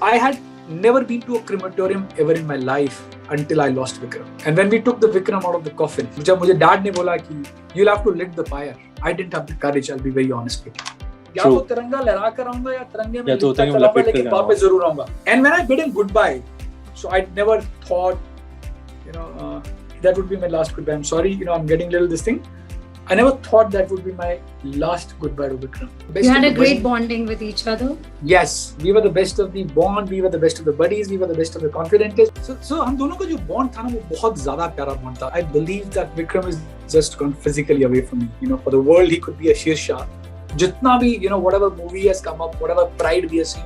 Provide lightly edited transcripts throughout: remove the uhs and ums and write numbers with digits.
I had never been to a crematorium ever in my life until I lost Vikram. And when we took the Vikram out of the coffin, जब मुझे dad ने बोला कि you'll have to lit the fire, I didn't have the courage. I'll be very honest with you. या तो तिरंगा लहरा कर आऊंगा या तिरंगे में लिपटा चलाऊंगा, लेकिन वहाँ पे जरूर आऊंगा. And when I bid him goodbye, so I never thought, that would be my last goodbye. I'm sorry, I'm getting little this thing. I never thought that would be my last goodbye to Vikram. You had a great bonding with each other. Yes, we were the best of the bond. We were the best of the buddies. We were the best of the confidential. So हम दोनों का जो bond था ना, वो बहुत ज़्यादा प्यारा bond था. I believe that Vikram is just gone physically away from me. For the world, he could be a Shershaah. जितना भी, whatever movie has come up, whatever pride we have seen,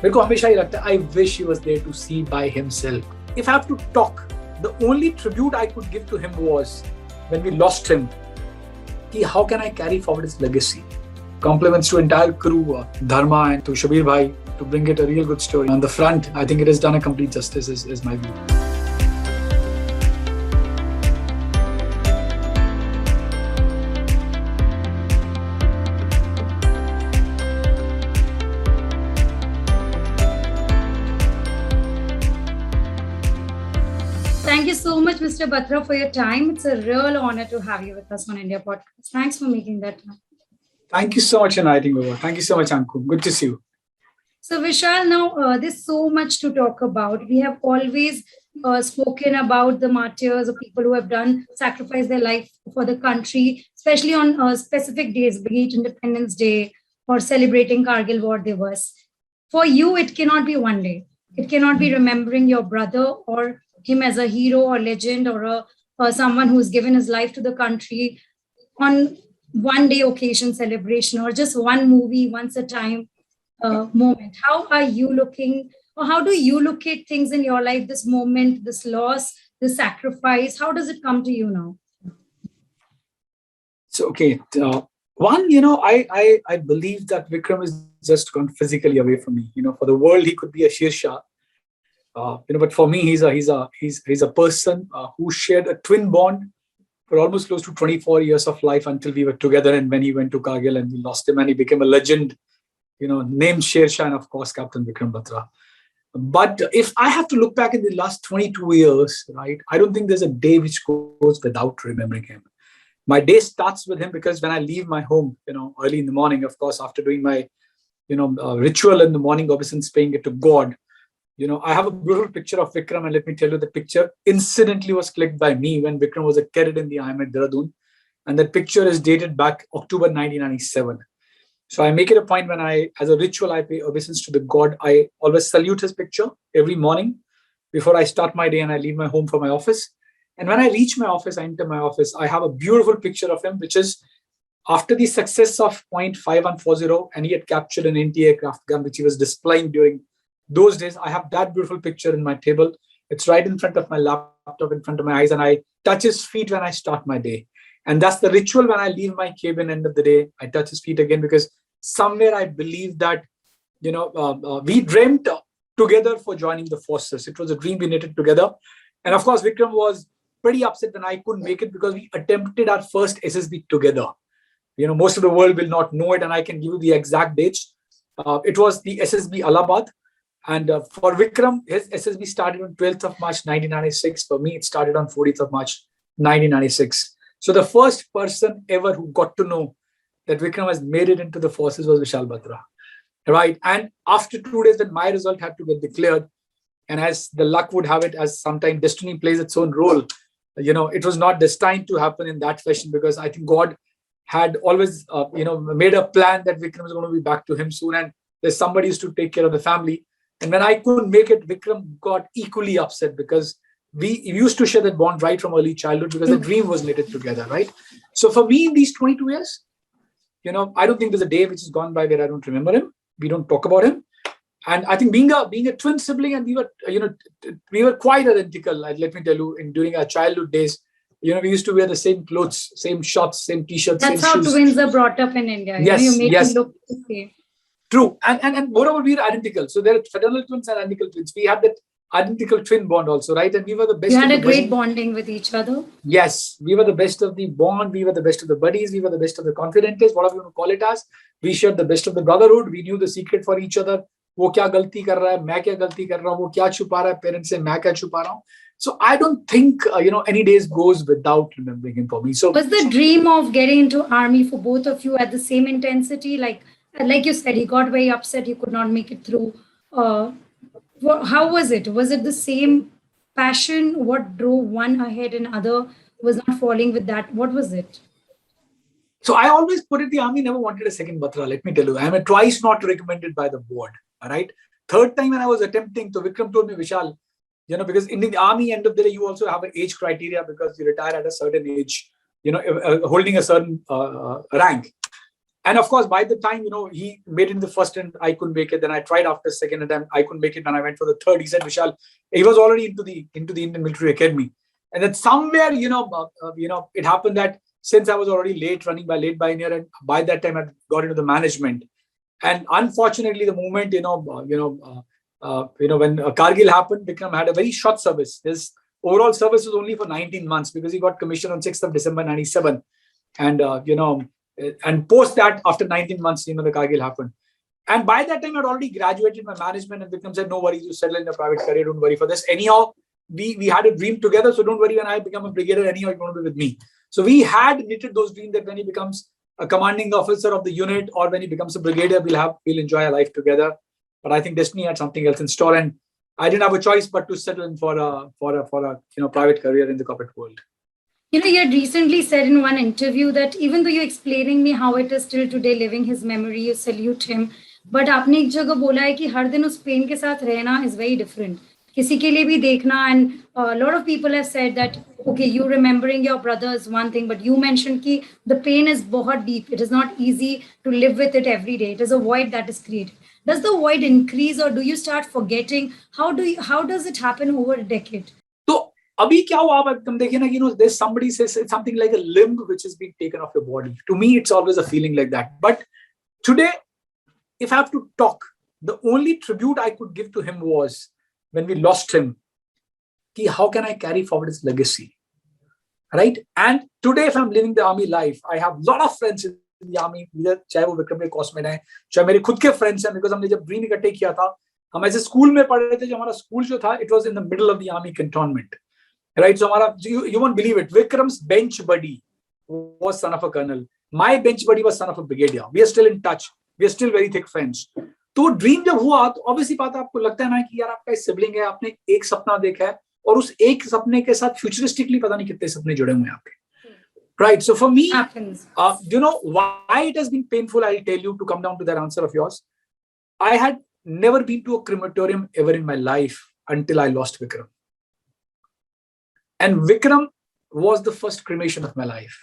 मेरे को हमेशा ही लगता है, I wish he was there to see by himself. If I have to talk, the only tribute I could give to him was when we lost him. How can I carry forward his legacy? Compliments to entire crew, Dharma and to Shabir Bhai, to bring it a real good story. On the front, I think it has done a complete justice, is my view. Thank you so much, Mr. Batra, for your time. It's a real honor to have you with us on India Podcast. Thanks for making that time. Thank you so much for inviting me over. Thank you so much, Anku. Good to see you. So, Vishal, now there's so much to talk about. We have always spoken about the martyrs or people who have sacrificed their life for the country, especially on specific days, be it Independence Day or celebrating Kargil War Divas. For you, it cannot be one day. It cannot be remembering your brother or him as a hero or legend or someone who's given his life to the country on one day occasion celebration or just one movie once a time moment. How are you looking, or how do you look at things in your life, this moment, this loss, this sacrifice? How does it come to you now? So, okay. One, I believe that Vikram is just gone physically away from me. For the world, he could be a Shershaah. But for me, he's a person who shared a twin bond for almost close to 24 years of life until we were together. And when he went to Kargil and we lost him, and he became a legend, named Shershaah, and of course, Captain Vikram Batra. But if I have to look back in the last 22 years, right, I don't think there's a day which goes without remembering him. My day starts with him because when I leave my home, early in the morning, of course, after doing my, ritual in the morning obeisance, paying it to God, I have a beautiful picture of Vikram, and let me tell you, the picture incidentally was clicked by me when Vikram was a cadet in the IMA Dehradun, and that picture is dated back October 1997. So I make it a point when as a ritual, I pay obeisance to the God. I always salute his picture every morning before I start my day and I leave my home for my office. And when I reach my office, I enter my office, I have a beautiful picture of him, which is after the success of .5140, and he had captured an anti-aircraft gun, which he was displaying during those days. I have that beautiful picture in my table. It's right in front of my laptop, in front of my eyes, and I touch his feet when I start my day. And that's the ritual when I leave my cabin end of the day. I touch his feet again because somewhere I believe that, we dreamt together for joining the forces. It was a dream we knitted together. And of course, Vikram was pretty upset when I couldn't make it because we attempted our first SSB together. Most of the world will not know it, and I can give you the exact dates. It was the SSB Allahabad. And for Vikram, his SSB started on 12th of March, 1996. For me, it started on 14th of March, 1996. So the first person ever who got to know that Vikram has made it into the forces was Vishal Batra. Right. And after 2 days, when my result had to get declared, and as the luck would have it, as sometimes destiny plays its own role, it was not destined to happen in that fashion, because I think God had always, made a plan that Vikram is going to be back to him soon. And there's somebody who's to take care of the family. And when I couldn't make it, Vikram got equally upset because we used to share that bond right from early childhood because the dream was knitted together, right? So for me, in these 22 years, I don't think there's a day which has gone by where I don't remember him. We don't talk about him. And I think being a twin sibling, and we were quite identical. Let me tell you, during our childhood days, we used to wear the same clothes, same shorts, same t-shirts, That's same how shoes. twins are brought up in India. Yes, You make yes. them look the same. True. And moreover, we are identical. So there are fraternal twins and identical twins. We had that identical twin bond also, right? And we were the best. You had a great bonding with each other. Yes, we were the best of the bond. We were the best of the buddies. We were the best of the confidentials, whatever you want to call it as. We shared the best of the brotherhood. We knew the secret for each other. वो क्या गलती कर रहा है, मैं क्या गलती कर रहा हूँ, वो क्या छुपा रहा है पेरेंट्स से, मैं क्या छुपा रहा हूँ. So I don't think any days goes without remembering him for me. So was the dream of getting into army for both of you at the same intensity? Like you said, he got very upset, he could not make it through. Uh, how was it? Was it the same passion? What drove one ahead and other was not falling with that? What was it? So I always put it, the army never wanted a second Batra, let me tell you. I am twice not recommended by the board. All right. Third time when I was attempting, so Vikram told me, Vishal, because in the army, end of the day, you also have an age criteria because you retire at a certain age, holding a certain rank. And of course, by the time, he made it in the first and I couldn't make it. Then I tried after second attempt, I couldn't make it. Then I went for the third. He said, Vishal, he was already into the Indian Military Academy. And then somewhere, it happened that since I was already late by a year, and by that time I got into the management. And unfortunately, the moment, when Kargil happened, Vikram had a very short service. His overall service was only for 19 months because he got commissioned on 6th of December 97. And, and post that, after 19 months, the Kargil happened. And by that time, I'd already graduated my management, and Vikram said, no worries, you settle in your private career, don't worry for this. Anyhow, we had a dream together, so don't worry, when I become a brigadier, anyhow, you're going to be with me. So we had knitted those dreams that when he becomes a commanding officer of the unit or when he becomes a brigadier, we'll enjoy our life together. But I think destiny had something else in store, and I didn't have a choice but to settle in for a private career in the corporate world. You had recently said in one interview that even though you're explaining me how it is still today living his memory, you salute him, but आपने एक जगह बोला है कि हर दिन उस pen के साथ रहना is very different. किसी के लिए भी देखना, and a lot of people have said that, okay, you remembering your brother is one thing, but you mentioned कि the pain is बहुत deep. It is not easy to live with it every day. It is a void that is created. Does the void increase or do you start forgetting? How does it happen over a decade? Abhi kya hua, ab tum dekhiye na, there's somebody says it's something like a limb which is being taken off your body. To me, it's always a feeling like that. But today, if I have to talk, the only tribute I could give to him was when we lost him. Ki how can I carry forward his legacy? Right? And today, if I'm living the army life, I have a lot of friends in the army, चाहे वो विक्रम के cost में है, चाहे मेरे खुद के friends हैं, because हमने जब ड्रीम इकट्ठे किया था, हम ऐसे स्कूल में पढ़ रहे थे, जो हमारा स्कूल जो था, it was in the middle of the army cantonment. Right, so you won't believe it. Vikram's bench buddy was son of a colonel. My bench buddy was son of a brigadier. We are still in touch. We are still very thick friends. तो dream जब हुआ तो obviously बात है, आपको लगता है ना कि यार आपका सिबलिंग है, आपने एक सपना देखा है और उस एक सपने के साथ फ्यूचरिस्टिकली पता नहीं कितने सपने जुड़े हुए हैं आपके. Right, so for me, why it has been painful, I'll tell you, to come down to that answer of yours. I had never been to a crematorium ever in my life until I lost Vikram. And Vikram was the first cremation of my life.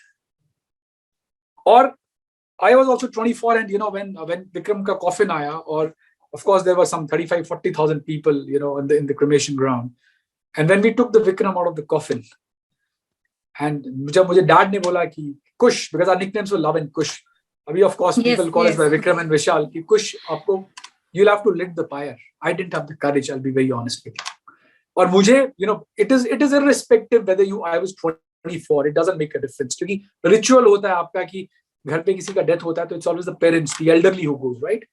Or I was also 24, and when Vikram ka coffin aaya, or of course there were some 35-40,000 people, in the cremation ground. And when we took the Vikram out of the coffin, and mujhe dad ne bola ki Kush, because our nicknames were Love and Kush. Abhi of course people call us by Vikram and Vishal, ki Kush, you'll have to lit the pyre. I didn't have the courage, I'll be very honest with you. और मुझे it is irrespective whether I was 24, it doesn't make a difference, क्योंकि ritual होता है आपका कि घर पे किसी का death होता है तो it's always the parents, the elderly who goes, right?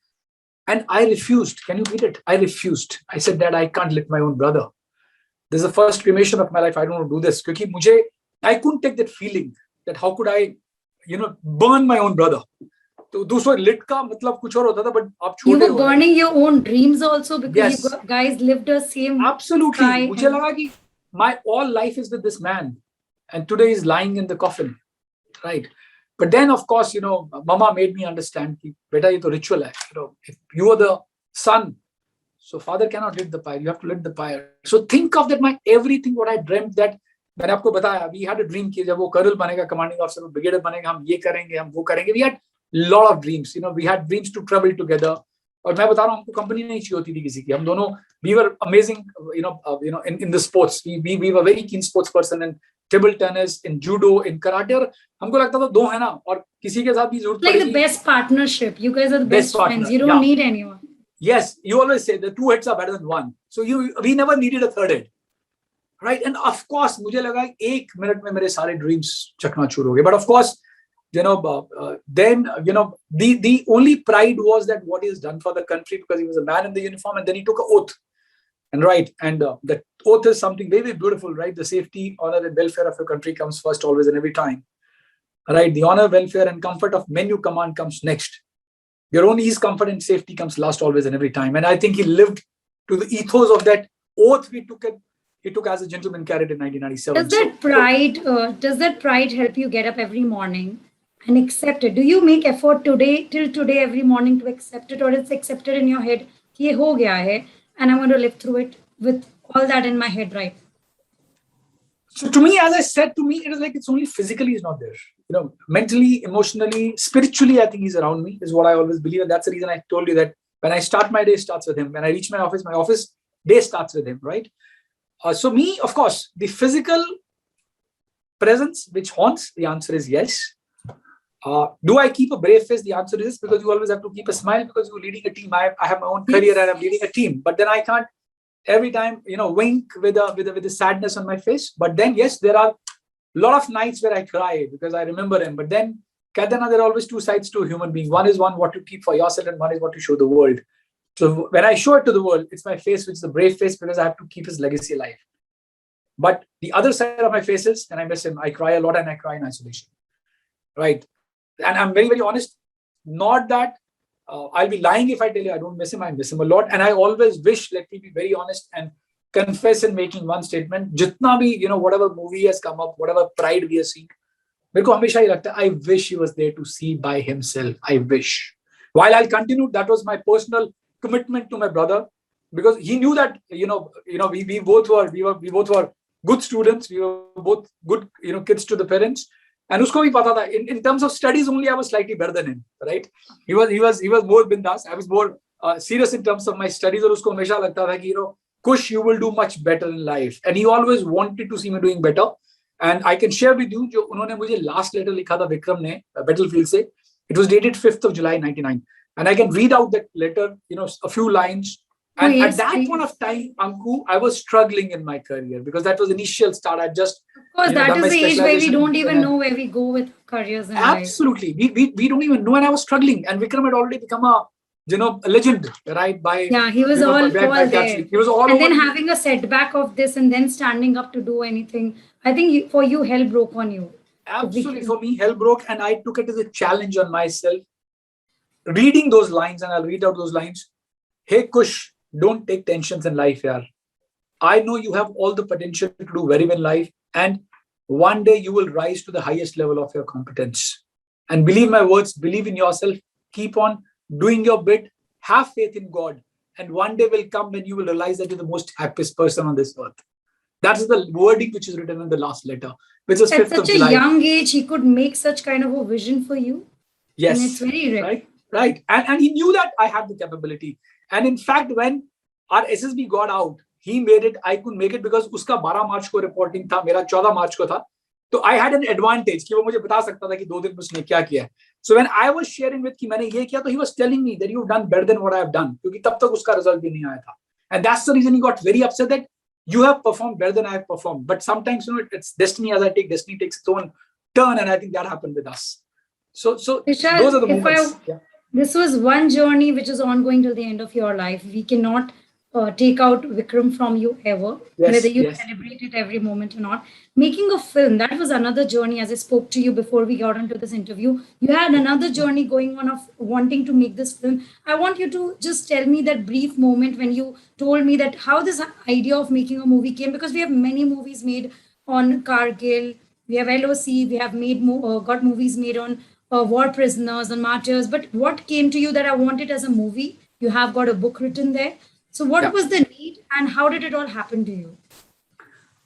And I refused. Can you beat it? I refused. I said, Dad, I can't let my own brother. This is the first cremation of my life. I don't want to do this. क्योंकि I couldn't take that feeling that how could I burn my own brother. तो दूसरा lit का मतलब कुछ और होता था, but आप छोटे हो. You were burning your own dreams also because you guys lived the same. Absolutely. मुझे लगा कि my all life is with this man, and today he's lying in the coffin, right? But then of course, Mama made me understand कि बेटा ये तो ritual है. If you are the son, so father cannot lit the pyre. You have to lit the pyre. So think of that. My everything what I dreamt, that मैंने आपको बताया, we had a dream कि जब वो colonel बनेगा, commanding officer, brigadier बनेगा, हम ये करेंगे, हम वो करेंगे. We had lot of dreams. We had dreams to travel together. और मैं बता रहा हूँ, हमको कंपनी नहीं चाहिए होती थी किसी की. हम दोनों, we were amazing, in the sports. We were very keen sports person in table tennis, in judo, in karate. और हमको लगता था दो है ना, और किसी के साथ भी जरूरत पड़ेगी. Like the best partnership. You guys are the best friends. You don't need anyone. Yes, you always say the two heads are better than one. So we never needed a third head. Right? And of course, मुझे लगा एक minute में मेरे सारे dreams चकनाचूर हो गए. But of course, Then the only pride was that what he has done for the country, because he was a man in the uniform, and then he took an oath. And the oath is something very, very beautiful, right? The safety, honor, and welfare of your country comes first, always and every time, right? The honor, welfare, and comfort of men you command comes next. Your own ease, comfort, and safety comes last, always and every time. And I think he lived to the ethos of that oath he took as a gentleman carried in 1997. Does that pride help you get up every morning and accept it? Do you make effort till today every morning to accept it, or it's accepted in your head कि ये हो गया है and I'm going to live through it with all that in my head, right? So to me, as I said, it is like it's only physically is not there. Mentally, emotionally, spiritually, I think he's around me, is what I always believe. And that's the reason I told you that when I start my day starts with him. When I reach my office day starts with him, right? So me, of course, the physical presence which haunts, the answer is yes. Do I keep a brave face? The answer is yes, because you always have to keep a smile because you're leading a team. I have my own career and I'm leading a team. But then I can't every time, wink with a sadness on my face. But then, yes, there are a lot of nights where I cry because I remember him. But then, Katana, there are always two sides to a human being. One is what you keep for yourself, and one is what you show the world. So when I show it to the world, it's my face, which is the brave face, because I have to keep his legacy alive. But the other side of my face is, and I miss him, I cry a lot and I cry in isolation. Right? And I'm very, very honest. Not that I'll be lying if I tell you I don't miss him. I miss him a lot. And I always wish, let me be very honest and confess in making one statement, jitna bhi, whatever movie has come up, whatever pride we are seeing, मेरे को हमेशा ही लगता है, I wish he was there to see by himself. I wish. While I'll continue, that was my personal commitment to my brother, because he knew that we both were good students. We were both good kids to the parents. And usko bhi pata tha, in terms of studies only, I was slightly better than him, right? He was more bindas. I was more serious in terms of my studies. And usko hamesha lagta tha ki, Kush, you will do much better in life. And he always wanted to see me doing better. And I can share with you, जो उन्होंने मुझे last letter लिखा था विक्रम ने battlefield से, it was dated 5th of July 99. And I can read out that letter, a few lines. And at that point of time, Anku, I was struggling in my career because that was initial start. I just, of course, that is the age where we don't even know where we go with careers in life. Absolutely. We don't even know, and I was struggling. And Vikram had already become a legend, right? He was all there. He was all and then having a setback of this and then standing up to do anything. I think for you, hell broke on you. Absolutely. For me, hell broke, and I took it as a challenge on myself. Reading those lines, and I'll read out those lines. Hey, Kush, don't take tensions in life, yaar. I know you have all the potential to do very well in life, and one day you will rise to the highest level of your competence. And believe my words, believe in yourself, keep on doing your bit, have faith in God, and one day will come when you will realize that you're the most happiest person on this earth. That's the wording which is written in the last letter, which is 5th of July. At such a young age, he could make such kind of a vision for you. Yes. And it's very rare. Right. And he knew that I had the capability. And in fact, when our SSB got out, he made it. I couldn't make it because uska 12 March ko reporting tha, mera 14 March ko tha. So I had an advantage कि वो मुझे बता सकता था कि 2 दिन में उसने क्या किया. So when I was sharing with कि मैंने ये किया, तो he was telling me that you've done better than what I have done, क्योंकि तब तक उसका result भी नहीं आया था. And that's the reason he got very upset that you have performed better than I have performed. But sometimes, it's destiny. As I take, destiny takes its own turn, and I think that happened with us. So Vishal, those are the moments. This was one journey which is ongoing till the end of your life. We cannot take out Vikram from you ever, whether you celebrate it every moment or not. Making a film, that was another journey. As I spoke to you before we got into this interview, you had another journey going on of wanting to make this film. I want you to just tell me that brief moment when you told me that how this idea of making a movie came, because we have many movies made on Kargil, we have LOC, we have got movies made on war prisoners, on martyrs. But what came to you that I want it as a movie? You have got a book written there. So what was the need and how did it all happen to you?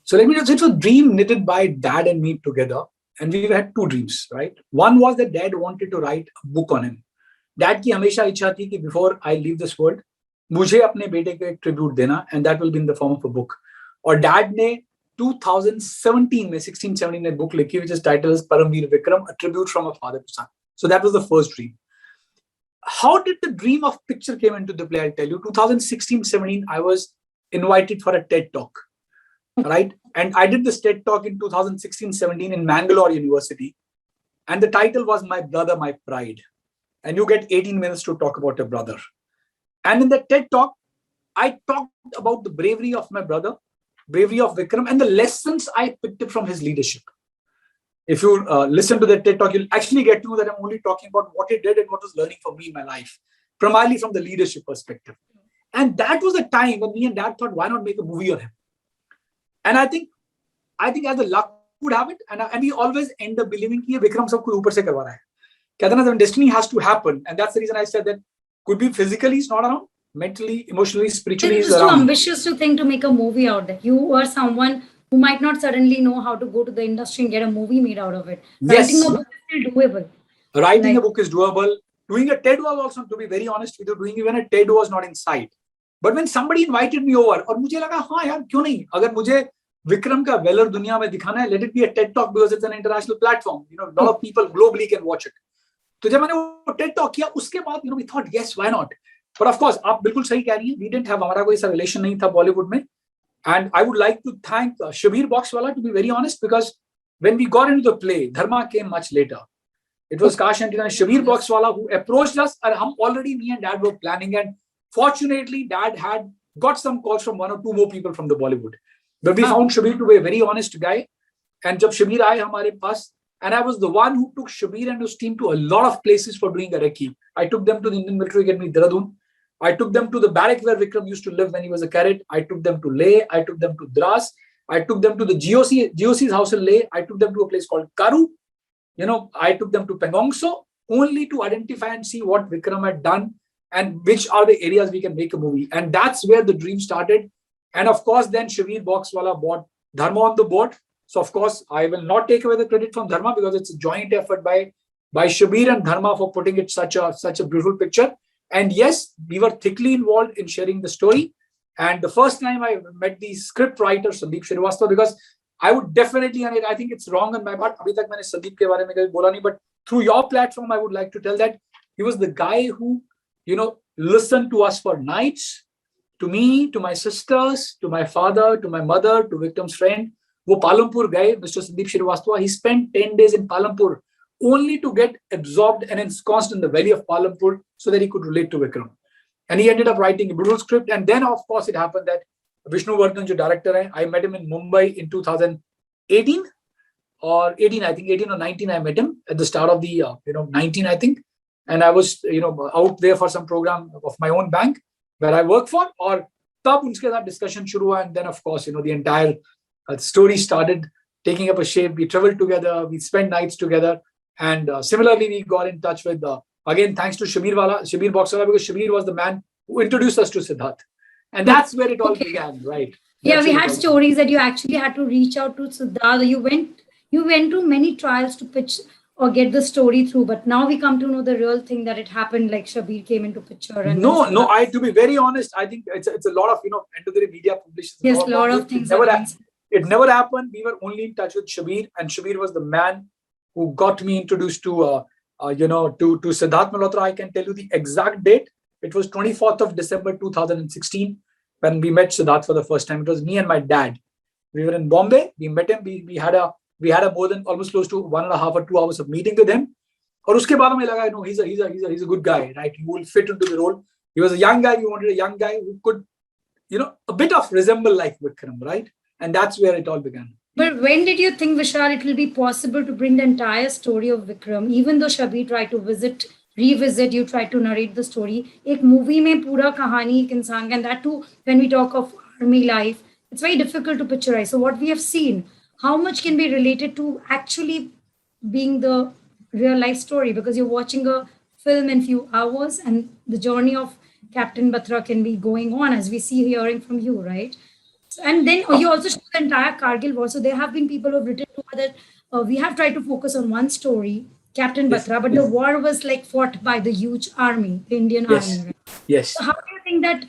So let me just say, it was a dream knitted by dad and me together. And we had 2 dreams, right? One was that dad wanted to write a book on him. Dad की हमेशा इच्छा थी कि before I leave this world, मुझे अपने बेटे को एक tribute देना, and that will be in the form of a book. और dad ने 2017 में 16-17 में book लिखी, which is titled as Paramveer Vikram, a tribute from a father to son. So that was the first dream. How did the dream of picture came into the play? I'll tell you. 2016-17, I was invited for a TED talk, right? And I did this TED talk in 2016-17 in Mangalore University. And the title was My Brother, My Pride. And you get 18 minutes to talk about your brother. And in the TED talk, I talked about the bravery of my brother, bravery of Vikram, and the lessons I picked up from his leadership. If you listen to the TED talk, you'll actually get to know that I'm only talking about what he did and what was learning for me in my life, primarily from the leadership perspective. And that was a time when me and dad thought, why not make a movie on him? And I think as the luck would have it, and we always end up believing कि ये Vikram सब कोई ऊपर से करवा रहा है. कहते हैं ना, destiny has to happen, and that's the reason I said that could be physically he's not around, mentally, emotionally, spiritually It he's was too around. ambitious to think to make a movie out there. You were someone who might not suddenly know how to go to the industry and get a movie made out of it. Writing Yes, a book is still doable. writing a Like, book is doable. Doing a TED was also, to be very honest with you, doing even a TED was not in sight. But when somebody invited me over, और मुझे लगा हाँ यार क्यों नहीं, अगर मुझे विक्रम का वेलर दुनिया में दिखाना है, let it be a TED talk because it's an international platform. You know, a lot of people globally can watch it. तो जब मैंने वो TED talk किया, उसके बाद we thought yes, why not? But of course, आप बिल्कुल सही कह रही हैं. We didn't have, हमारा कोई ऐसा relation नहीं था Bollywood में. And I would like to thank Shabir Boxwala, to be very honest, because when we got into the play, Dharma came much later. It was Kash and Shabir Boxwala who approached us, and already me and dad were planning. And fortunately, dad had got some calls from one or two more people from the Bollywood. But we found Shabir to be a very honest guy. And jab Shabir aaye hamare paas, and I was the one who took Shabir and his team to a lot of places for doing a recce. I took them to the Indian Military Academy, Dehradun. I took them to the barrack where Vikram used to live when he was a cadet. I took them to Leh. I took them to Dras. I took them to the GOC's house in Leh. I took them to a place called Karu. I took them to Pengongso only to identify and see what Vikram had done and which are the areas we can make a movie. And that's where the dream started. And of course, then Shabir Boxwala bought Dharma on the board. So of course, I will not take away the credit from Dharma because it's a joint effort by Shabir and Dharma for putting it such a beautiful picture. And yes, we were thickly involved in sharing the story. And the first time I met the script writer, Sandeep Shrivastava, because I would definitely, and I think it's wrong on my part, abhi tak maine Sandeep ke bare mein kabhi bola nahi, but through your platform, I would like to tell that he was the guy who, listened to us for nights, to me, to my sisters, to my father, to my mother, to Vikram's friend. Wo Palampur guy, Mr. Sandeep Shrivastava, he spent 10 days in Palampur only to get absorbed and ensconced in the valley of Palampur so that he could relate to Vikram. And he ended up writing a brutal script. And then, of course, it happened that Vishnu Vardhan, jo director hai, I met him in Mumbai in 2018 or 18, I think 18 or 19. I met him at the start of the 19, I think. And I was out there for some program of my own bank where I work for. Or tab unske sath discussion shuru hua, and then of course the entire story started taking up a shape. We traveled together, we spent nights together, and similarly we got in touch with again thanks to Shabir Boxwala, because Shabir was the man who introduced us to Siddharth. And that's where it all began, right? Yeah, we had stories that you actually had to reach out to Siddharth. You went through many trials to pitch or get the story through, but now we come to know the real thing that it happened, like Shabir came into picture. And no, to be very honest, I think it's a lot of end of the day media publishers. Yes, a lot of things. It never happened. We were only in touch with Shabir, and Shabir was the man who got me introduced to Siddharth Malhotra. I can tell you the exact date. It was 24th of December 2016 when we met Siddharth for the first time. It was me and my dad. We were in Bombay. We met him. We had a more than almost close to 1.5 or 2 hours of meeting with him. और उसके बाद हमें लगा, he's a good guy, right? He will fit into the role. He was a young guy. We wanted a young guy who could, a bit of resemble like Vikram, right? And that's where it all began. But when did you think, Vishal, it will be possible to bring the entire story of Vikram, even though Shabir tried to revisit, you tried to narrate the story? Ek movie mein pura kahani ek insan, and that too, when we talk of army life, it's very difficult to picturize. So what we have seen, how much can be related to actually being the real life story? Because you're watching a film in few hours, and the journey of Captain Batra can be going on, as we see hearing from you, right? And then you also show the entire Kargil war. So there have been people who have written to that we have tried to focus on one story, Captain Batra, but the war was like fought by the huge army, the Indian army. Right? Yes. So how do you think that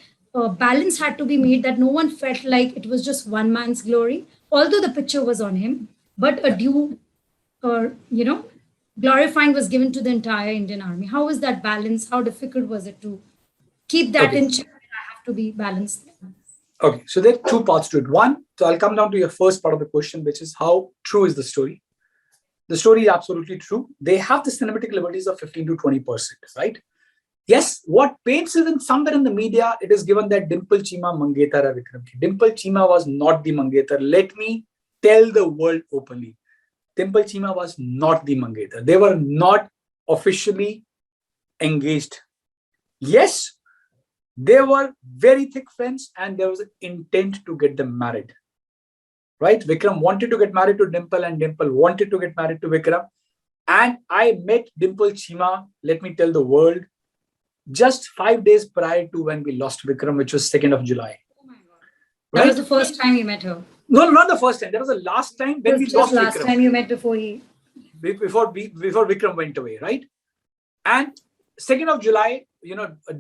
balance had to be made, that no one felt like it was just one man's glory, although the picture was on him, but a due, glorifying was given to the entire Indian army? How was that balance? How difficult was it to keep that in check? I have to be balanced. Okay, so there are two parts to it. One, so I'll come down to your first part of the question, which is how true is the story? the story is absolutely true. They have the cinematic liberties of 15 to 20%, right? Yes, what paints is in somewhere in the media, it is given that Dimple Chima Mangetar hai Vikram ki. Dimple Chima was not the Mangetar. Let me tell the world openly. Dimple Chima was not the Mangetar. They were not officially engaged. Yes, they were very thick friends and there was an intent to get them married. Right? Vikram wanted to get married to Dimple and Dimple wanted to get married to Vikram. And I met Dimple Chima, let me tell the world, just 5 days prior to when we lost Vikram, which was 2nd of July. Oh my God. Right? That was the first time you met her. No, not the first time. That was the last time when we lost last Vikram. Time you met before Vikram went away, right? And 2nd of July,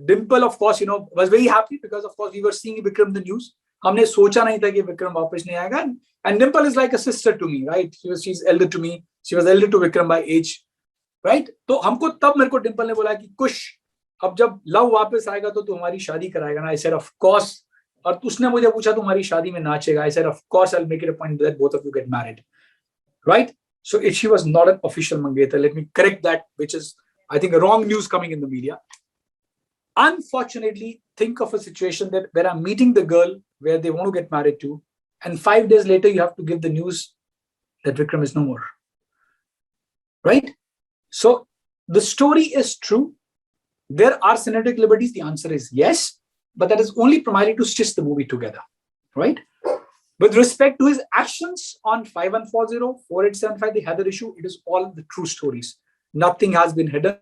Dimple, of course, was very happy because, of course, we were seeing Vikram in the news. हमने सोचा नहीं था कि विक्रम वापस नहीं आएगा. And Dimple is like a sister to me, right? She's elder to me. She was elder to Vikram by age, right? तो हमको तब मेरे को डिम्पल ने बोला कि कुश, अब जब लव वापस आएगा तो तू हमारी शादी कराएगा ना. I said, of course. और उसने मुझे पूछा तुम्हारी शादी में नाचेगा. I said, of course, I'll make it a point that both of you get married, right? So she was not an official Mangetar. Let me correct that, which is, I think, a wrong news coming in the media. Unfortunately, think of a situation that where I'm meeting the girl where they want to get married to, and 5 days later you have to give the news that Vikram is no more. Right? So the story is true. There are cinematic liberties. The answer is yes, but that is only primarily to stitch the movie together. Right? With respect to his actions on 5140, 4875, the Heather issue, it is all the true stories. Nothing has been hidden.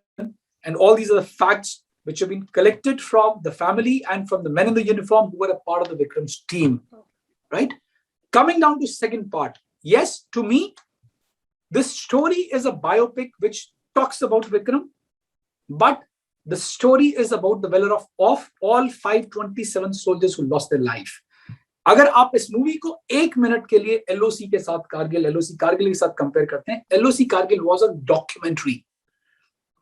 And all these are the facts which have been collected from the family and from the men in the uniform who were a part of the Vikram's team. Right? Coming down to second part. Yes, to me, this story is a biopic which talks about Vikram, but the story is about the valor of all 527 soldiers who lost their life. अगर आप इस movie को 1 minute के लिए LOC के साथ LOC Kargil के साथ कंपेयर करते हैं, LOC Kargil was a documentary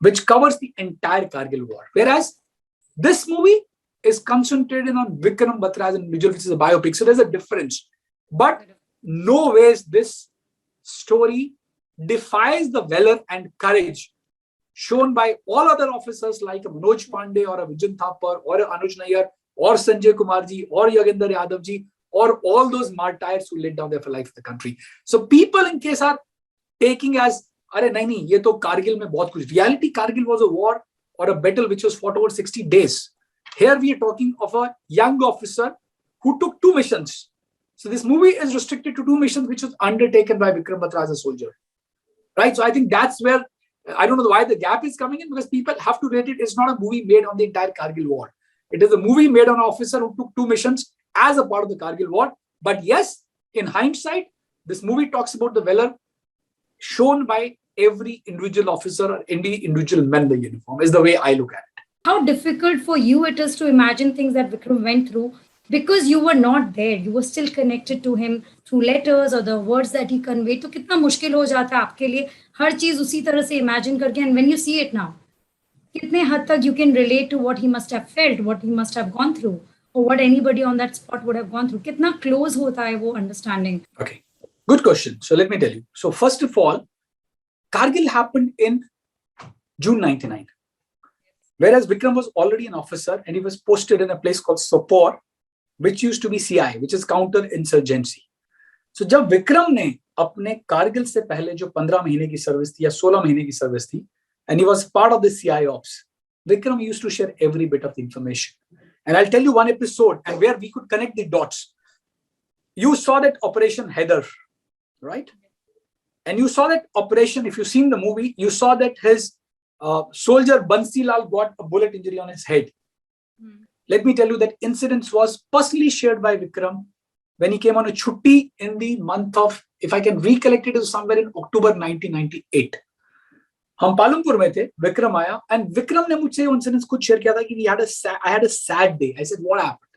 which covers the entire Kargil war, whereas this movie is concentrated on Vikram Batra as an individual, which is a biopic. So there's a difference, but no ways this story defies the valor and courage shown by all other officers like a Manoj Pandey or a Vijay Thapar or a Anuj Nayyar or Sanjay Kumar ji or Yogendra Yadav ji or all those martyrs who laid down their life for the country. So people in case are taking as अरे नहीं ये तो कारगिल में बहुत कुछ. Reality, Kargil was a war or a battle which was fought over 60 days. Here we are talking of a young officer who took 2 missions. So this movie is restricted to 2 missions which was undertaken by Vikram Batra as a soldier. Right? So I think that's where, I don't know why the gap is coming in, because people have to rate it. It's not a movie made on the entire Kargil war. It is a movie made on an officer who took 2 missions as a part of the Kargil war. But yes, in hindsight, this movie talks about the valor shown by every individual officer or any individual man in the uniform, is the way I look at it. How difficult for you it is to imagine things that Vikram went through, because you were not there. You were still connected to him through letters or the words that he conveyed. तो कितना मुश्किल हो जाता है आपके लिए हर चीज उसी तरह से imagine करके, and when you see it now, कितने हद तक you can relate to what he must have felt, what he must have gone through, or what anybody on that spot would have gone through. कितना close होता है वो understanding. Okay, good question. So let me tell you. So first of all, Kargil happened in June 99. Whereas Vikram was already an officer and he was posted in a place called Sopore, which used to be CI, which is counter-insurgency. So जब विक्रम ने अपने कारगिल से पहले जो 15 महीने की service थी या 16 महीने की सर्विस थी, and he was part of the CI ops, Vikram used to share every bit of the information. And I'll tell you one episode and where we could connect the dots. You saw that Operation Heather, right? And you saw that operation, if you've seen the movie, you saw that his soldier Bansilal got a bullet injury on his head. Let me tell you that incident was personally shared by Vikram when he came on a chutti in the month of, if I can recollect it, was somewhere in October 1998. हम पालमपुर में थे, विक्रम आया, and Vikram ने मुझसे incidents कुछ share किया था कि I had a sad day. I said, what happened?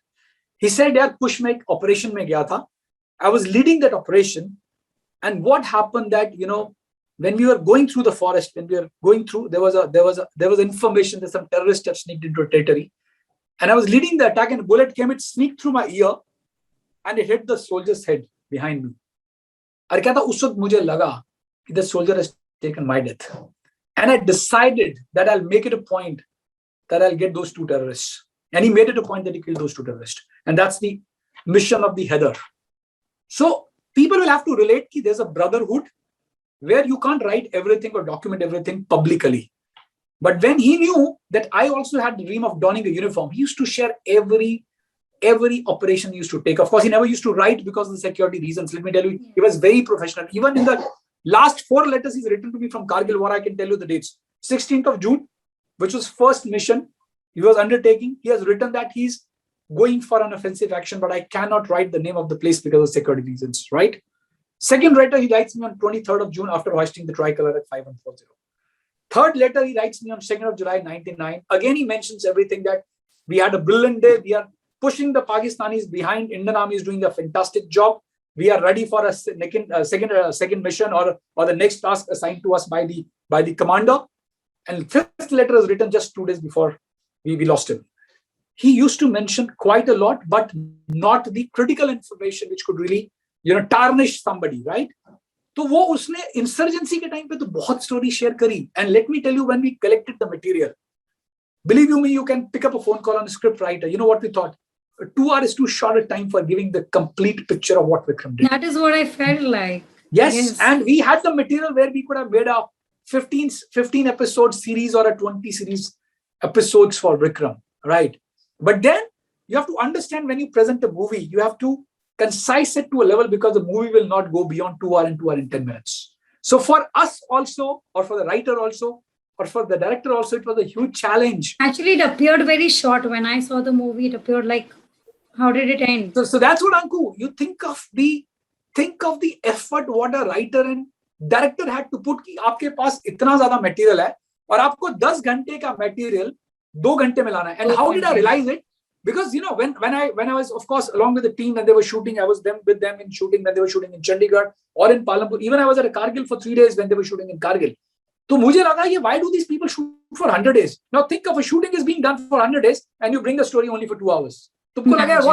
He said, यार कुछ मैं एक ऑपरेशन में गया था. I was leading that operation, and what happened that, when we were going through the forest, when we were going through, there was information that some terrorists have sneaked into a territory, and I was leading the attack, and a bullet came, it sneaked through my ear, and it hit the soldier's head behind me. और क्या था, उस वक्त मुझे लगा कि the soldier has taken my death. And I decided that I'll make it a point that I'll get those two terrorists. And he made it a point that he killed those two terrorists. And that's the mission of the header. So people will have to relate that there's a brotherhood where you can't write everything or document everything publicly. But when he knew that I also had the dream of donning a uniform, he used to share every operation he used to take. Of course, he never used to write because of the security reasons. Let me tell you, he was very professional. Even in the last 4 letters he's written to me from Kargil, what I can tell you the dates. 16th of June, which was first mission he was undertaking. He has written that he's going for an offensive action, but I cannot write the name of the place because of security reasons, right? Second letter, he writes me on 23rd of June after hoisting the tricolor at 5140. Third letter, he writes me on 2nd of July, 99. Again, he mentions everything that we had a brilliant day. We are pushing the Pakistanis behind. Indian Army is doing a fantastic job. We are ready for a second mission or the next task assigned to us by the commander. And fifth letter is written just 2 days before we lost him. He used to mention quite a lot, but not the critical information which could really, tarnish somebody, right? तो वो उसने insurgency के time पे तो बहुत story share करी. And let me tell you, when we collected the material, believe you me, you can pick up a phone call on a script writer. You know what we thought? 2 hours is too short a time for giving the complete picture of what Vikram did. That is what I felt like. Yes. And we had the material where we could have made a 15 episode series or a 20 series episodes for Vikram, right? But then you have to understand, when you present a movie, you have to concise it to a level, because the movie will not go beyond 2 hours and 2 hours and 10 minutes. So for us also, or for the writer also, or for the director also, it was a huge challenge. Actually, it appeared very short. When I saw the movie, it appeared like, how did it end? So that's what, Anku, you think of the effort what a writer and director had to put कि आपके पास इतना ज़्यादा material है और आपको 10 घंटे का material 2 घंटे में लाना है. And how did I realize it? Because when I was, of course, along with the team when they were shooting, I was with them in shooting when they were shooting in Chandigarh or in Palampur. Even I was at a Kargil for 3 days when they were shooting in Kargil. So मुझे लगा, why do these people shoot for 100 days? Now think of a shooting is being done for 100 days and you bring the story only for 2 hours. तुमको लगा,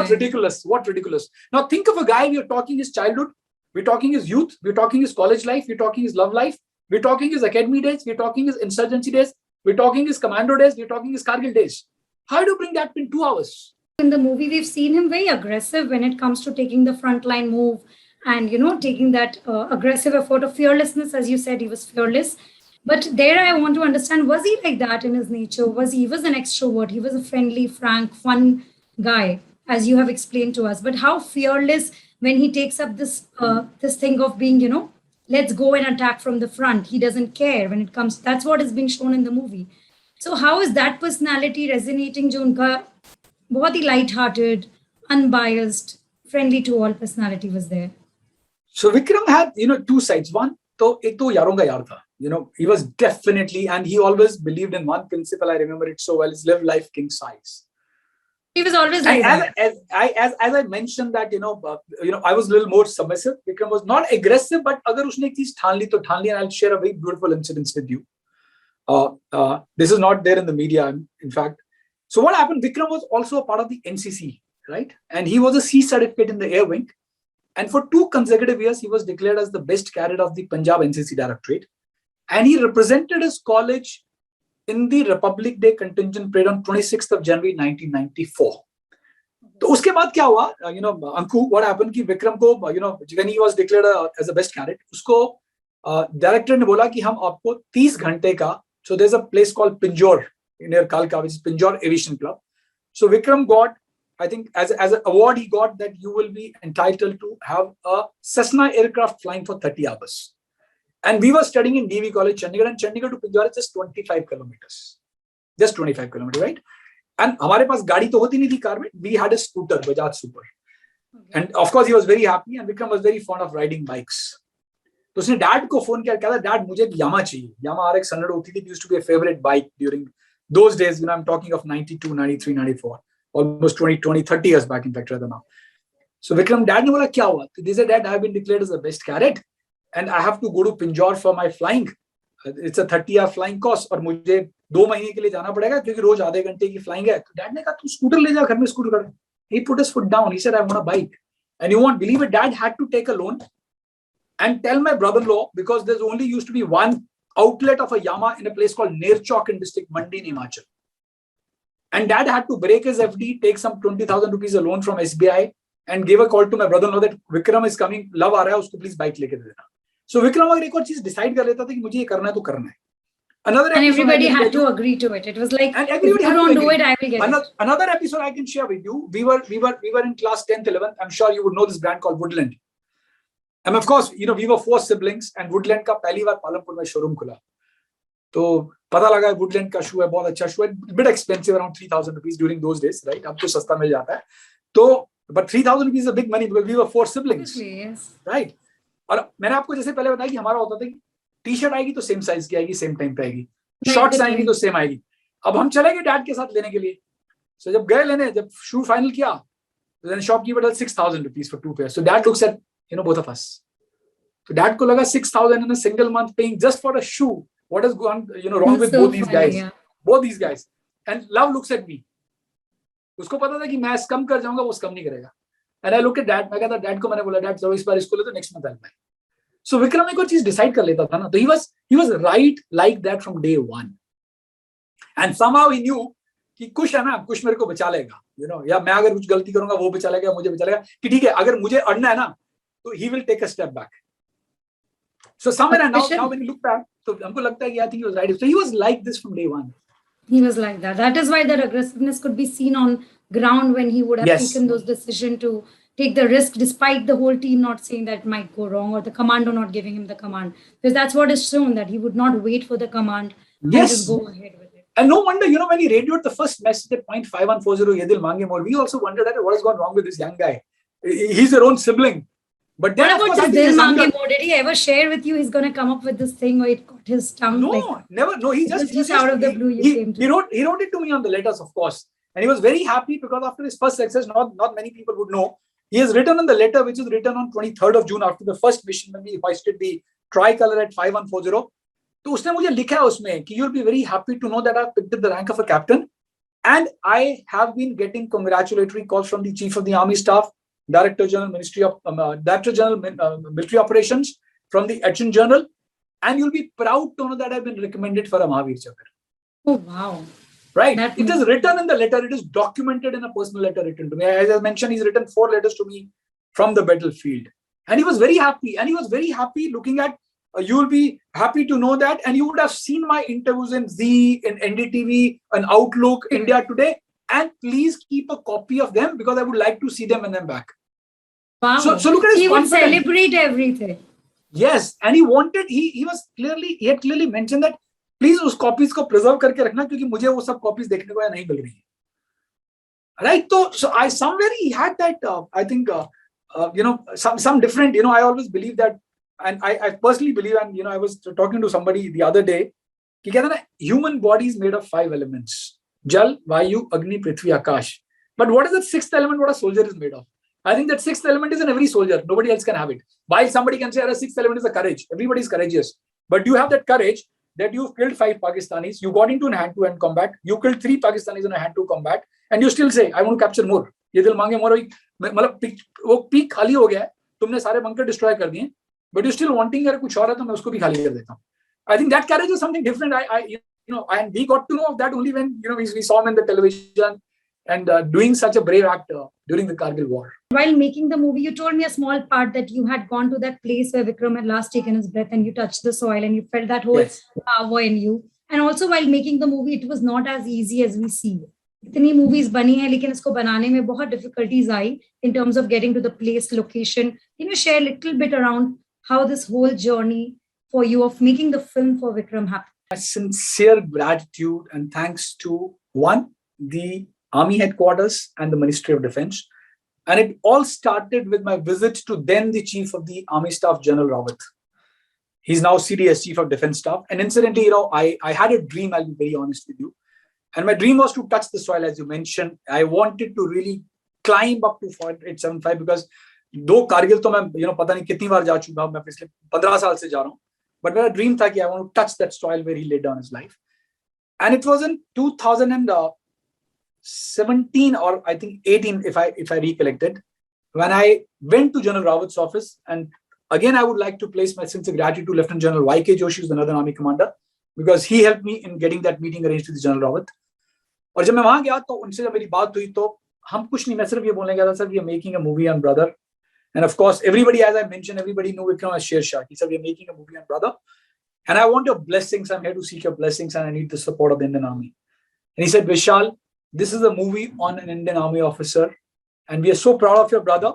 what ridiculous. Now think of a guy, we're talking his childhood, we're talking his youth, we're talking his college life, we're talking his love life, we're talking his academy days, we're talking his insurgency days, we're talking his commando days, we're talking his Kargil days. How do you bring that in 2 hours? In the movie, we've seen him very aggressive when it comes to taking the frontline move and, taking that aggressive effort of fearlessness. As you said, he was fearless. But there I want to understand, was he like that in his nature? He was an extrovert. He was a friendly, frank, fun guy, as you have explained to us. But how fearless when he takes up this thing of being, let's go and attack from the front. He doesn't care when it comes. That's what is being shown in the movie. So how is that personality resonating? जो उनका बहुत ही light-hearted, unbiased, friendly to all personality was there. So Vikram had, two sides. One, एक तो यारों का यार था. He was definitely, and he always believed in one principle. I remember it so well: is live life king size. He was always like that. As I mentioned that, I was a little more submissive. Vikram was not aggressive, but अगर उसने एक चीज ठान ली तो ठान ली. And I'll share a very beautiful incident with you. This is not there in the media, in fact. So what happened? Vikram was also a part of the NCC, right? And he was a C certificate in the Air Wing. And for 2 consecutive years, he was declared as the best cadet of the Punjab NCC Directorate. And he represented his college in the Republic Day contingent parade on 26th of January 1994. तो उसके बाद क्या हुआ? Anku, what happened कि विक्रम को, when he was declared as a best cadet, उसको director ने बोला कि हम आपको 30 घंटे का, so there's a place called Pinjore near Kalka, which is Pinjore Aviation Club. So Vikram got, I think as an award he got, that you will be entitled to have a Cessna aircraft flying for 30 hours. And we were studying in DV College, Chandigarh, and Chandigarh to Pinjore is just 25 kilometers. Just 25 kilometers, right? And हमारे पास गाड़ी तो होती नहीं थी car में. We had a scooter, Bajaj Super. Okay. And of course he was very happy, and Vikram was very fond of riding bikes. तो उसने dad को फोन किया, कहता डैड मुझे यामा चाहिए. यामा RX 100 होती थी, used to be a favorite bike during those days. I'm talking of 92, 93, 94, almost 20, 30 years back, in fact, rather now. So Vikram, dad ने बोला क्या हुआ? They said, Dad, I have been declared as the best cadet, and I have to go to Pinjore for my flying. It's a 30-hour flying course, और मुझे 2 महीने के लिए जाना पड़ेगा क्योंकि रोज आधे घंटे की flying है. तो डैड ने कहा तू स्कूटर ले जा, घर में स्कूटर कर. He put his foot down. He said, I want a bike. And you won't believe it, Dad had to take a loan and tell my brother-in-law, because there's only used to be one outlet of a Yamaha in a place called Nerchok in district Mandi in Himachal. And dad had to break his FD, take some 20,000 rupees a loan from SBI and gave a call to my brother-in-law that Vikram is coming, love aa raha hai, usko please bike leke de dena. So Vikram agar ek aur cheez decide kar leta tha ki mujhe ye karna hai to karna hai. Another and everybody had to agree to it. It was like, and if you don't do it, I will get it. Another episode I can share with you. We were in class 10th, 11th. I'm sure you would know this brand called Woodland. And of course, we were 4 siblings and Woodland ka pehli baar Palampur mein showroom khula. तो पता लगा Woodland का शू है, बहुत अच्छा शू है, bit expensive, around 3,000 rupees during those days, right? अब तो सस्ता मिल जाता है. तो but 3,000 rupees is a big money because we were 4 siblings, yes. Right? और मैंने आपको जैसे पहले बताया कि हमारा होता था कि टी-शर्ट आएगी तो सेम साइज की आएगी, सेम टाइम पे आएगी, शॉर्ट्स आएंगी तो सेम आएगी. अब हम चले गए डैड के साथ लेने के लिए. So जब गए लेने, जब शू फाइनल किया, then shopkeeper told 6,000 rupees for 2 pairs. So dad looks at both of us. So dad को लगा 6,000 in a single month paying just for a shoe. What has gone wrong with both these guys? Yeah. Both these guys. And love looks at me. उसको पता था कि मैं कम कर जाऊंगा, वो कम नहीं करेगा. And I look at dad. मैं कहता dad को मैंने बोला dad चलो इस बार इसको ले तो next month I'll buy. So Vikram एक और चीज decide कर लेता था ना, तो he was right like that from day one. And somehow he knew कि कुश है ना, कुश मेरे को बचा लेगा, या मैं अगर कुछ गलती करूंगा वो बचा लेगा, मुझे बचा लेगा, कि ठीक है अगर मुझे अड़ना है ना तो he will take a step back. So somewhere now when you look back, तो हमको लगता है कि I think he was right. So he was like this from day one. He was like that. That is why that aggressiveness could be seen on ground when he would have taken those decisions to take the risk despite the whole team not saying that it might go wrong or the commando not giving him the command. Because that's what is shown, that he would not wait for the command and just go ahead with it. And no wonder, when he radioed the first message at 0.5140, Ye Dil Mange More, we also wondered that what has gone wrong with this young guy. He's your own sibling. But then, what about this Dil Mange More? Did he ever share with you he's going to come up with this thing or it got his tongue? No, never. No, he just out of the blue. He wrote it to me on the letters, of course. And he was very happy because after his first success, not many people would know. He has written on the letter, which is written on 23rd of June after the first mission when we hoisted the tricolor at 5140. तो उसने मुझे लिखा है उसमें कि you'll be very happy to know that I've picked up the rank of a captain and I have been getting congratulatory calls from the Chief of the Army Staff, Director General Military Operations, from the Adjutant General, and you'll be proud to know that I've been recommended for a Mahavir Chakra. Oh wow. Right. It is written in the letter. It is documented in a personal letter written to me. As I mentioned, he's written 4 letters to me from the battlefield. And he was very happy. And he was very happy looking at, you will be happy to know that. And you would have seen my interviews in Z, in NDTV, and Outlook, India Today. And please keep a copy of them because I would like to see them when I'm back. Wow. So look at his He would confidence. celebrate everything. Yes. And he had clearly mentioned that please उस copies को preserve करके रखना क्योंकि मुझे वो सब copies देखने को नहीं मिल रही है, राइट? तो so I somewhere he had that I think some different, I always believe that, and I personally believe, and I was talking to somebody the other day कि कहते हैं ना, human body is made of 5 elements: jal, vayu, agni, prithvi, akash. But what is the 6th element what a soldier is made of? I think that 6th element is in every soldier. Nobody else can have it. While somebody can say the 6th element is the courage. Everybody is courageous, but you have that courage that you've killed 5 Pakistanis, you got into a hand-to-hand combat, you killed 3 Pakistanis in a hand-to combat, and you still say, I want to capture more. Ye dil mange more. मतलब वो peak खाली हो गया है, तुमने सारे bunker destroy कर दिए, but you're still wanting अगर कुछ और है तो मैं उसको भी खाली कर देता हूँ. I think that courage is something different. And we got to know of that only when we saw him in the television and doing such a brave act during the Kargil war. While making the movie, you told me a small part that you had gone to that place where Vikram had last taken his breath and you touched the soil and you felt that whole power in you. And also while making the movie, it was not as easy as we see. इतनी movies बनी है लेकिन इसको बनाने में बहुत difficulties I in terms of getting to the place, location. Can you share a little bit around how this whole journey for you of making the film for Vikram happened? A sincere gratitude and thanks to the Army headquarters and the Ministry of Defense. And it all started with my visit to then the Chief of the Army Staff, General Rawat. He's now CDS, Chief of Defense Staff. And incidentally, I had a dream, I'll be very honest with you. And my dream was to touch the soil, as you mentioned. I wanted to really climb up to 4875 because though Kargil to मैं पता नहीं कितनी बार जा चुका हूं, मैं पिछले 15 साल से जा रहा हूं. But my dream था कि I want to touch that soil where he laid down his life. And it was in 2017 or I think 18, if I recollect it, when I went to General Rawat's office and Again, I would like to place my sincere gratitude to Lieutenant General Y.K. Joshi, who's another army commander, because he helped me in getting that meeting arranged with General Rawat. और जब मैं वहां गया तो उनसे जब मेरी बात हुई तो हम कुछ नहीं, मैं सिर्फ ये बोलने गया था, sir, we are making a movie on brother. And of course, everybody, as I mentioned, everybody knew Vikram as Shershaah. He said, we are making a movie on brother. And I want your blessings. I'm here to seek your blessings and I need the support of the Indian Army. And he said, Vishal, this is a movie on an Indian Army officer. And we are so proud of your brother,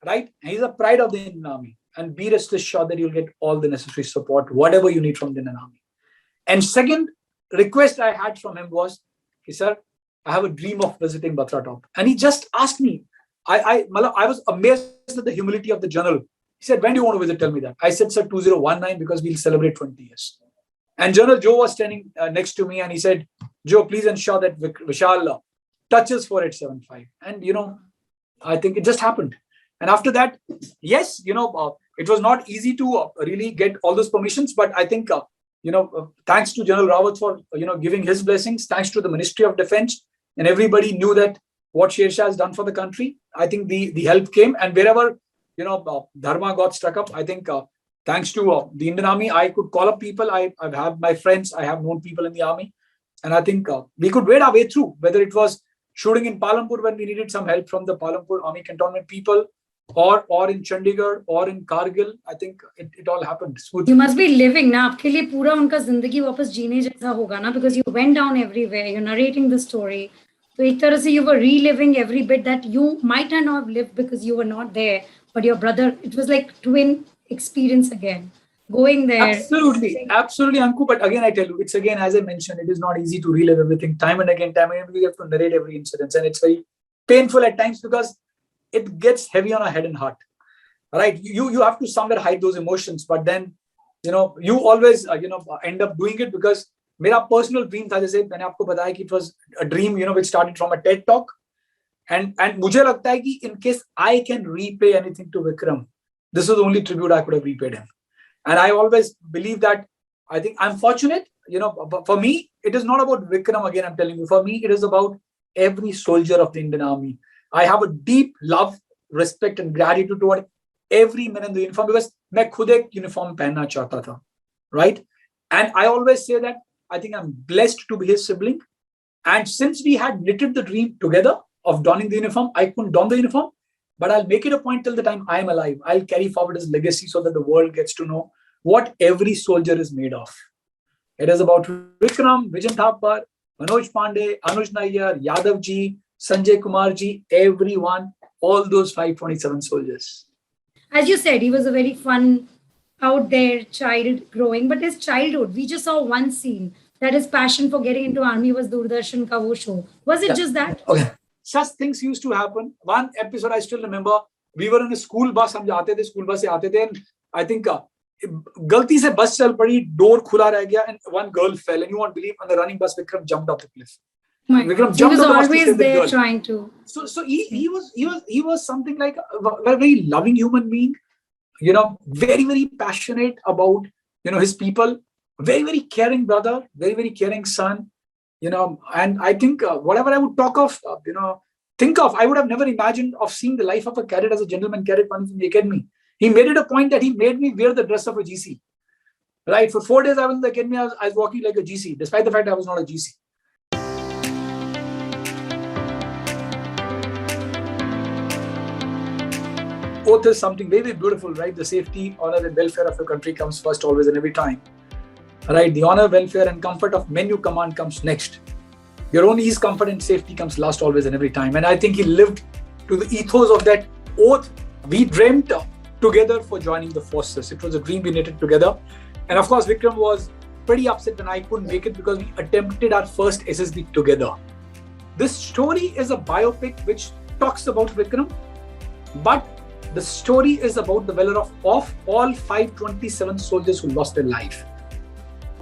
right? And he's a pride of the Indian Army. And be rest assured that you'll get all the necessary support, whatever you need from the Indian Army. And second request I had from him was, he said, I have a dream of visiting Batra Top. And he just asked me, I was amazed at the humility of the general. He said, when do you want to visit? Tell me that. I said, sir, 2019, because we'll celebrate 20 years. And General Joe was standing next to me and he said, Joe, please ensure that Vishal touches 4875. And, I think it just happened. And after that, yes, it was not easy to really get all those permissions. But I think, thanks to General Rawat for, giving his blessings, thanks to the Ministry of Defense, and everybody knew that what Shershaah has done for the country. I think the help came, and wherever Dharma got stuck up, I think thanks to the Indian Army, I could call up people. I've had my friends, I have known people in the army, and I think we could wade our way through. Whether it was shooting in Palampur when we needed some help from the Palampur Army Cantonment people, or in Chandigarh, or in Kargil, I think it all happened smoothly. You must be living ना आपके लिए पूरा उनका जिंदगी वापस जीने जैसा होगा ना, because you went down everywhere, you're narrating the story. So एक तरह से you were reliving every bit that you might not have lived because you were not there, but your brother, it was like twin experience again. Going there. Absolutely, Anku. But again, I tell you, it's again, as I mentioned, it is not easy to relive everything time and again. We have to narrate every incident, and it's very painful at times because it gets heavy on our head and heart. Right? You have to somewhere hide those emotions, but then you always end up doing it because मेरा personal dream था, जैसे मैंने आपको बताया कि it was a dream which started from a TED talk, and मुझे लगता है कि in case I can repay anything to Vikram, this was the only tribute I could have repaid him. And I always believe that I think I'm fortunate, but for me it is not about Vikram. Again, I'm telling you, for me it is about every soldier of the Indian Army. I have a deep love, respect and gratitude toward every man in the uniform because मैं खुद एक uniform पहनना चाहता था, right? And I always say that I think I'm blessed to be his sibling. And since we had knitted the dream together of donning the uniform, I couldn't don the uniform, but I'll make it a point till the time I am alive. I'll carry forward his legacy so that the world gets to know what every soldier is made of. It is about Vikram, Vijan Thapar, Manoj Pandey, Anuj Nayyar, Yadav ji, Sanjay Kumar ji, everyone, all those 527 soldiers. As you said, he was a very fun, out there child growing, but his childhood, we just saw one scene that his passion for getting into army was Doordarshan ka wo show. Was it just that? Okay. Such things used to happen. One episode I still remember, we were in a school bus, हम जाते थे, school bus से आते थे, and I think गलती से बस चल पड़ी, door खुला रह गया, and one girl fell, and you won't believe, on the running bus, Vikram jumped off the cliff. Vikram jumped he was always there trying to. So he was something like a very loving human being, very, very passionate about, his people, very, very caring brother, very, very caring son, and I think whatever I would think of, I would have never imagined of seeing the life of a cadet as a gentleman cadet running from the academy. He made it a point that he made me wear the dress of a GC. Right? For 4 days I was in the academy, I was walking like a GC, despite the fact I was not a GC. Oath is something very, very beautiful, right? The safety, honor and welfare of your country comes first always and every time. Right? The honor, welfare and comfort of men you command comes next. Your own ease, comfort and safety comes last always and every time. And I think he lived to the ethos of that oath. We dreamt together for joining the forces. It was a dream we knitted together. And of course, Vikram was pretty upset when I couldn't make it because we attempted our first SSB together. This story is a biopic which talks about Vikram, but the story is about the valor of all 527 soldiers who lost their life.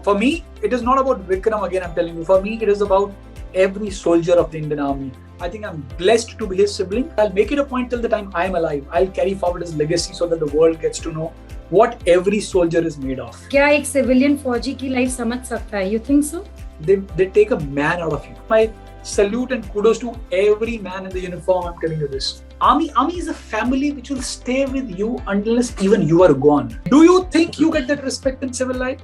For me, it is not about Vikram, again, I'm telling you. For me, it is about every soldier of the Indian Army. I think I'm blessed to be his sibling. I'll make it a point till the time I am alive. I'll carry forward his legacy so that the world gets to know what every soldier is made of. क्या एक civilian फौजी की life समझ सकता है? You think so? They take a man out of you. My salute and kudos to every man in the uniform. I'm telling you this. Army is a family which will stay with you unless even you are gone. Do you think you get that respect in civil life?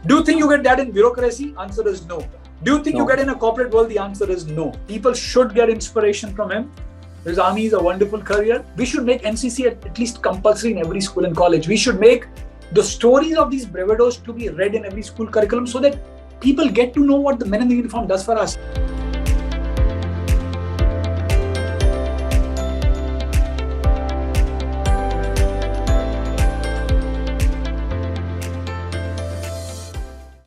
Do you think you get that in bureaucracy? Answer is no. Do you think you get in a corporate world? The answer is no. People should get inspiration from him. His army is a wonderful career. We should make NCC at least compulsory in every school and college. We should make the stories of these bravadors to be read in every school curriculum so that people get to know what the men in the uniform does for us.